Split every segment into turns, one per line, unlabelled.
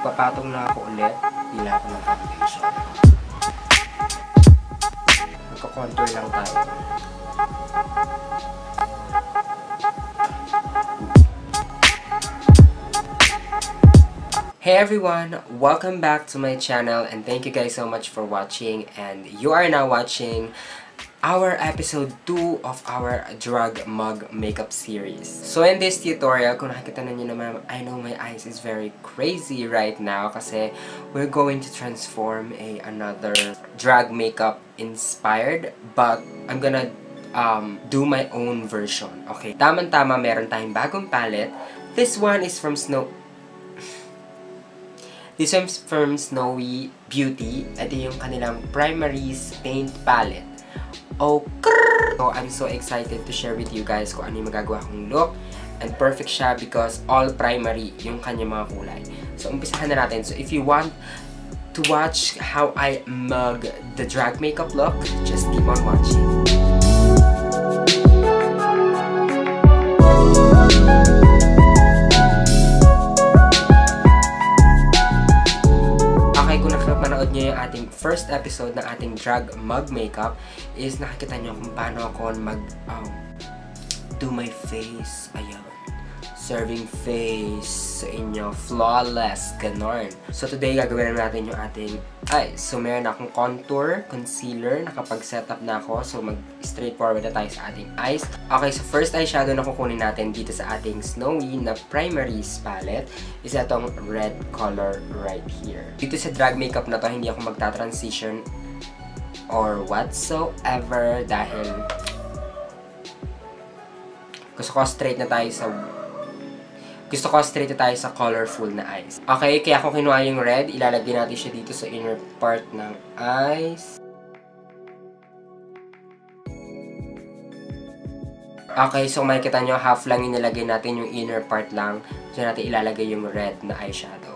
Magpapatong na ako ulit. Pila ako ng foundation. Magko-contour lang tayo. Hey everyone! Welcome back to my channel and thank you guys so much for watching, and you are now watching our episode 2 of our drug mug makeup series. So in this tutorial, kung nakikita na nyo naman, I know my eyes is very crazy right now kasi we're going to transform another drag makeup inspired, but I'm gonna do my own version. Okay, tama-tama, meron tayong bagong palette. This one is from This one's from Snowy Beauty. Ito yung kanilang Primaries Paint Palette. So, I'm so excited to share with you guys kung ano yung magagawa kong look. And perfect siya because all primary yung kanyang mga kulay. So, umpisahan na natin. So, if you want to watch how I mug the drag makeup look, just keep on watching. Nyo yung ating first episode ng ating drag mug makeup is nakikita nyo kung paano ako do my face. Ayan. Serving face sa inyo. Flawless. Ganon. So today, gagawin natin yung ating eyes. So meron akong contour, concealer. Nakapag-set up na ako. So mag-straightforward na tayo sa ating eyes. Okay, so first eyeshadow na kukunin natin dito sa ating Snowy na Primaries palette is itong red color right here. Dito sa drag makeup na to, hindi ako magta-transition or whatsoever dahil gusto ko straight na tayo sa colorful na eyes. Okay, kaya kung kinuha yung red, ilalagay natin siya dito sa inner part ng eyes. Okay, so makikita nyo, half lang inilagay natin yung inner part lang. Diyan natin ilalagay yung red na eyeshadow.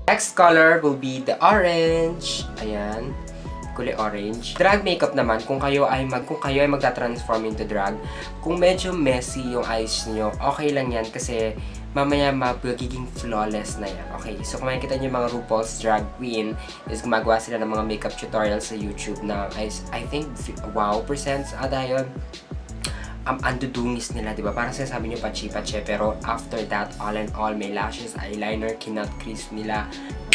Next color will be the orange. Ayan. Kulay orange. Drag makeup naman, kung kayo ay magta-transform into drag, kung medyo messy yung eyes niyo, okay lang yan kasi mamaya magiging flawless na yan. Okay, so kung makikita niyo yung mga RuPaul's Drag Queen, is gumagawa sila ng mga makeup tutorials sa YouTube na I think wow percent yun. Andudungis nila, diba? Parang sinasabi nyo pachi-pache, pero after that, all in all, may lashes, eyeliner, kinat crease nila,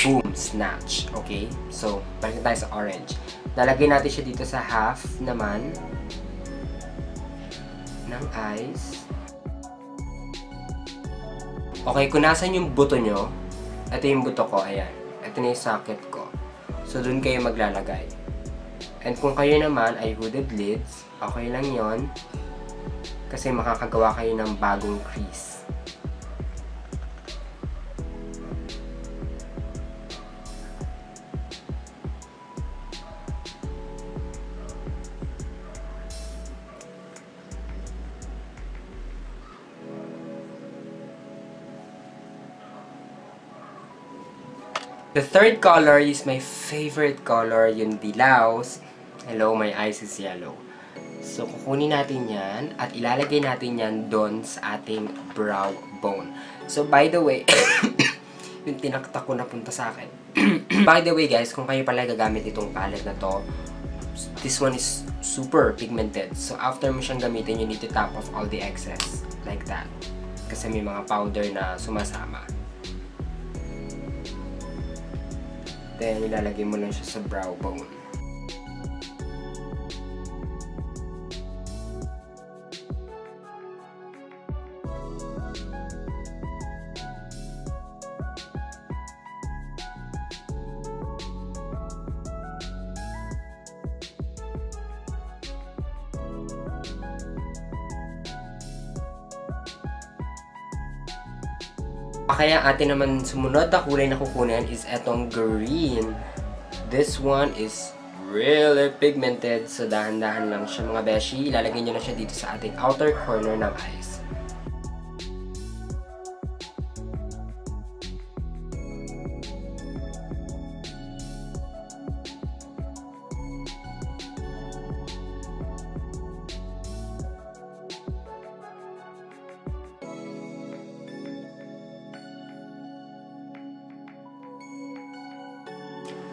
boom, snatch. Okay? So, balik tayo sa orange. Lalagay natin siya dito sa half naman ng eyes. Okay, kung nasan yung buto nyo, ito yung buto ko, ayan. Ito na yung socket ko. So, dun kayo maglalagay. And kung kayo naman ay hooded lids, okay lang yon. Kasi makakagawa kayo ng bagong crease. The third color is my favorite color, yung dilaws. Hello, my eyes is yellow. So, kukunin natin yan at ilalagay natin yan doon sa ating brow bone. So, by the way, yung tinaktak ko na punta sa akin. By the way, guys, kung kayo pala gagamit itong palette na to, this one is super pigmented. So, after mo siyang gamitin, you need to tap off all the excess. Like that. Kasi may mga powder na sumasama. Then, ilalagay mo lang siya sa brow bone. Kaya atin naman sumunod na kulay na kukunin is etong green. This one is really pigmented. So, dahan-dahan lang siya mga beshi. Ilalagay nyo na siya dito sa ating outer corner ng eyes.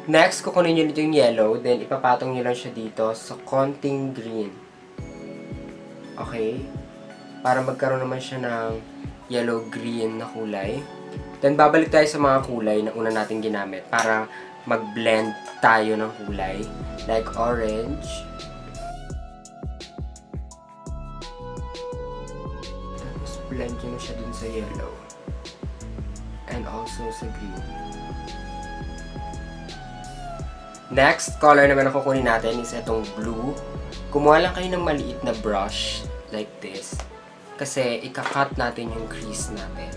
Next, kukunin nyo dito yung yellow, then ipapatong nyo lang siya dito sa konting green. Okay? Para magkaroon naman siya ng yellow-green na kulay. Then, babalik tayo sa mga kulay na una natin ginamit para mag-blend tayo ng kulay. Like orange. Tapos, blend nyo na siya dun sa yellow. And also sa green. Next color naman na kukunin natin is itong blue. Kumuha lang kayo ng maliit na brush like this. Kasi ika-cut natin yung crease natin.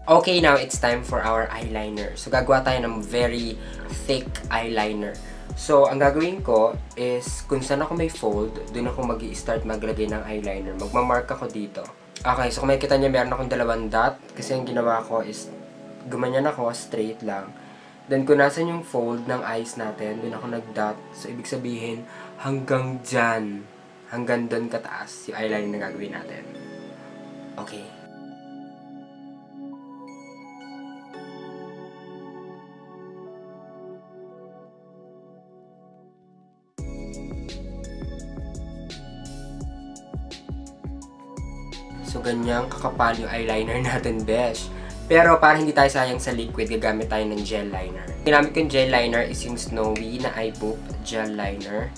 Okay, now it's time for our eyeliner. So, gagawa tayo ng very thick eyeliner. So, ang gagawin ko is, kung saan ako may fold, dun ako mag-i-start maglagay ng eyeliner. Magmamark ako dito. Okay, so kung makikita niyo, meron akong 2 dot. Kasi ang ginawa ko is, gumanyan ako, straight lang. Then, kung nasan yung fold ng eyes natin, dun ako nag-dot. So, ibig sabihin, hanggang dyan, hanggang dun kataas, yung eyeliner na gagawin natin. Okay. So, ganyang kakapal yung eyeliner natin, besh. Pero, para hindi tayo sayang sa liquid, gagamit tayo ng gel liner. Ginamit ko yung gel liner is yung Snowy na Eye Boop gel liner.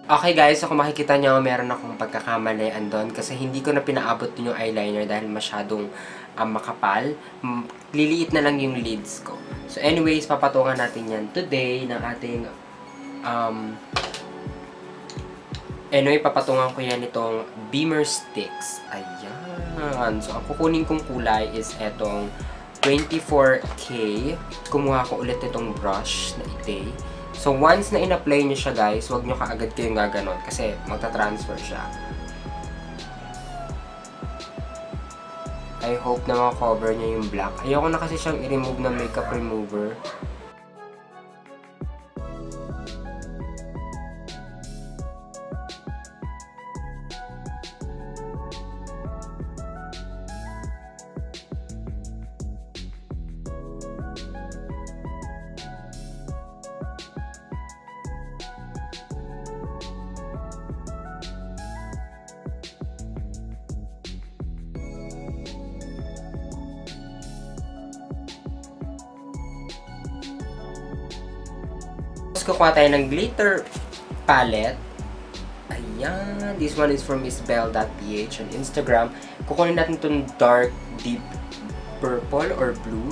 Okay guys, so kung makikita nyo, meron akong pagkakamalian doon kasi hindi ko na pinaabot din yung eyeliner dahil masyadong makapal. Liliit na lang yung lids ko. So anyways, papatungan natin yan today ng ating anyway, papatungan ko yan itong Beamer Sticks. Ayan. So ang kukunin kong kulay is etong 24K. Kumuha ko ulit itong brush na itay. So, once na in-apply nyo siya, guys, huwag nyo kaagad kayong gaganon kasi magta-transfer siya. I hope na makakover niya yung black. Ayoko na kasi siyang i-remove ng makeup remover. kukuha tayo ng glitter palette. Ayan. This one is from missbell.ph on Instagram. Kukunin natin itong dark, deep purple or blue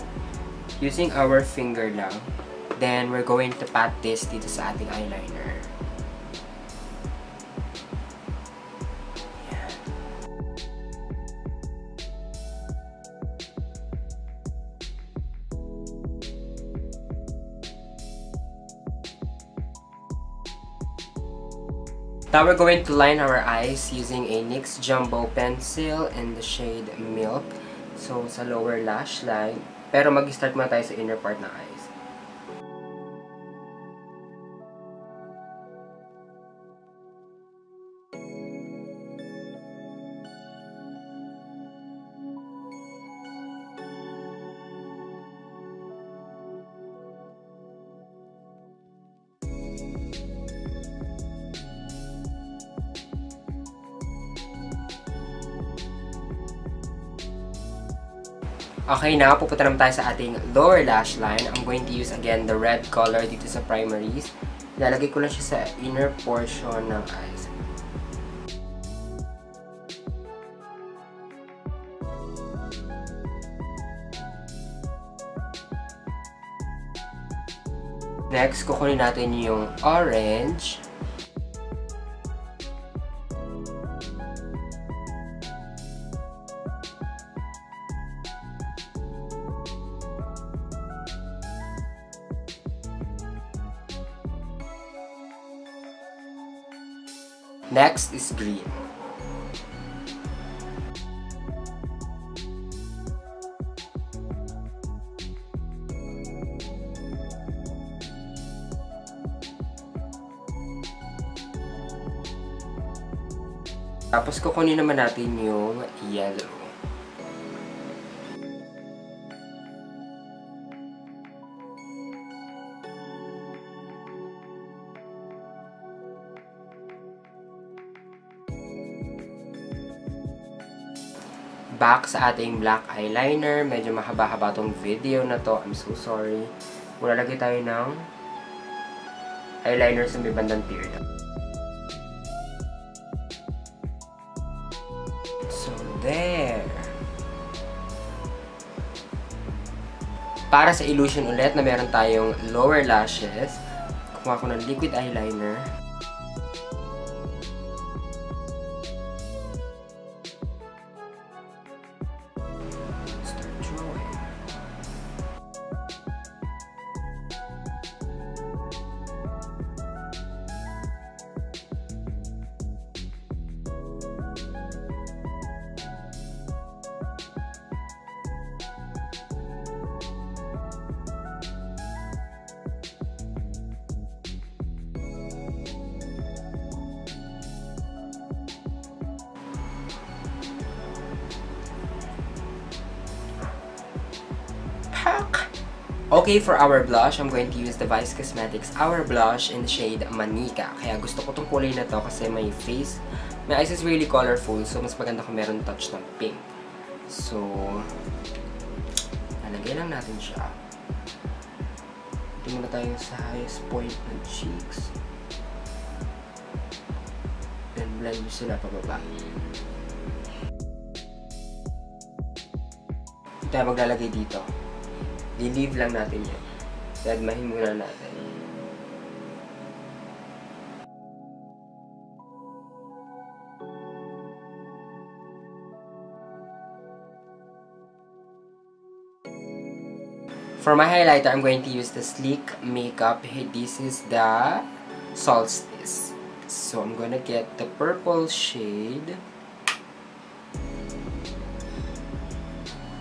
using our finger lang. Then, we're going to pat this dito sa ating eyeliner. Ayan. Now we're going to line our eyes using a NYX Jumbo Pencil in the shade Milk. So, sa lower lash line. Pero mag-start muna tayo sa inner part ng eyes. Okay na, pupunta naman tayo sa ating lower lash line. I'm going to use again the red color dito sa primaries. Lalagay ko lang siya sa inner portion ng eyes. Next, kukunin natin yung orange. Next is green. Tapos kukunin naman natin yung yellow. Back sa ating black eyeliner. Medyo mahaba-haba tong video na to. I'm so sorry. Lalagay tayo ng eyeliner sa may bandang tear. So, there. Para sa illusion ulit na meron tayong lower lashes, kuha ko ng liquid eyeliner. Okay, for our blush, I'm going to use the Vice Cosmetics Hour Blush in the shade Manika. Kaya gusto ko itong kulay na to kasi my eyes is really colorful. So, mas maganda kung meron touch ng pink. So, lalagay lang natin siya. Tingnan na tayo sa highest point ng cheeks. Then, blend nyo sila pababa. Ito tayo maglalagay dito. I-leave lang natin yun. Dadmahin muna natin. For my highlighter, I'm going to use the Sleek Makeup. This is the Solstice. So, I'm gonna get the purple shade.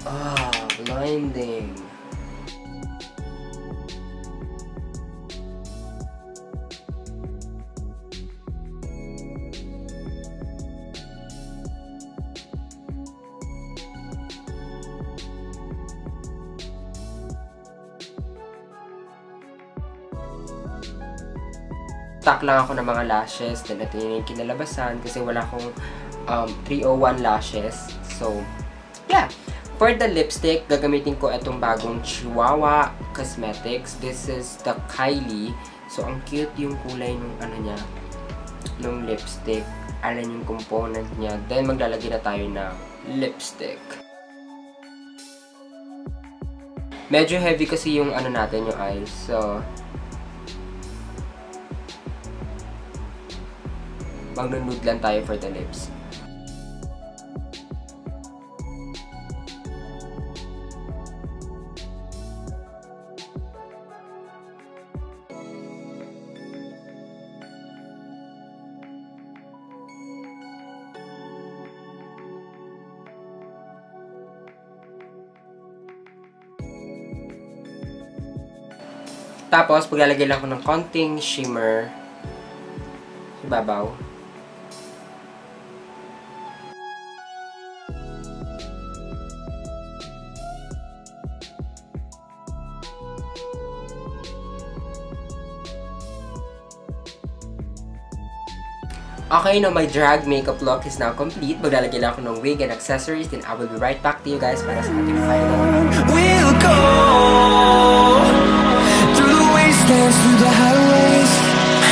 Ah, blinding. Stuck lang ako ng mga lashes, then ito yung kinalabasan kasi wala akong 301 lashes. So, yeah. For the lipstick, gagamitin ko itong bagong Chihuahua Cosmetics. This is the Kylie. So, ang cute yung kulay nung ano niya, nung lipstick. Alam yung component niya. Then, maglalagay na tayo ng lipstick. Medyo heavy kasi yung ano natin, yung eyes. So, mag-nude lang tayo for the lips. Tapos, paglalagay lang ako ng konting shimmer sa ibabaw. Okay, now my drag makeup look is now complete. Maglalagay lang ako ng wig and accessories. Then I will be right back to you guys para sa ating final. We'll go through the wastelands, through the highways,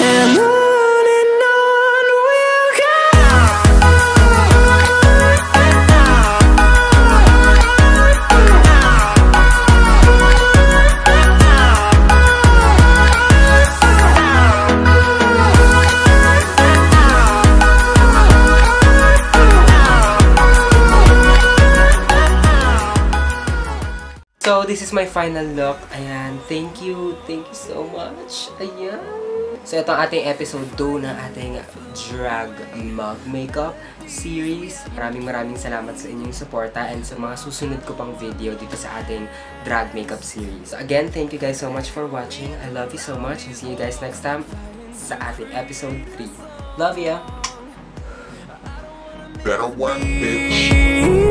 and on we'll go. So, this is my final look. Ayan. Thank you so much. Ayan. So, ito ang ating episode 2 ng ating drag mug makeup series. Maraming salamat sa inyong suporta and sa mga susunod ko pang video dito sa ating drag makeup series. So, again, thank you guys so much for watching. I love you so much and see you guys next time sa ating episode 3. Love ya!
Better work, bitch.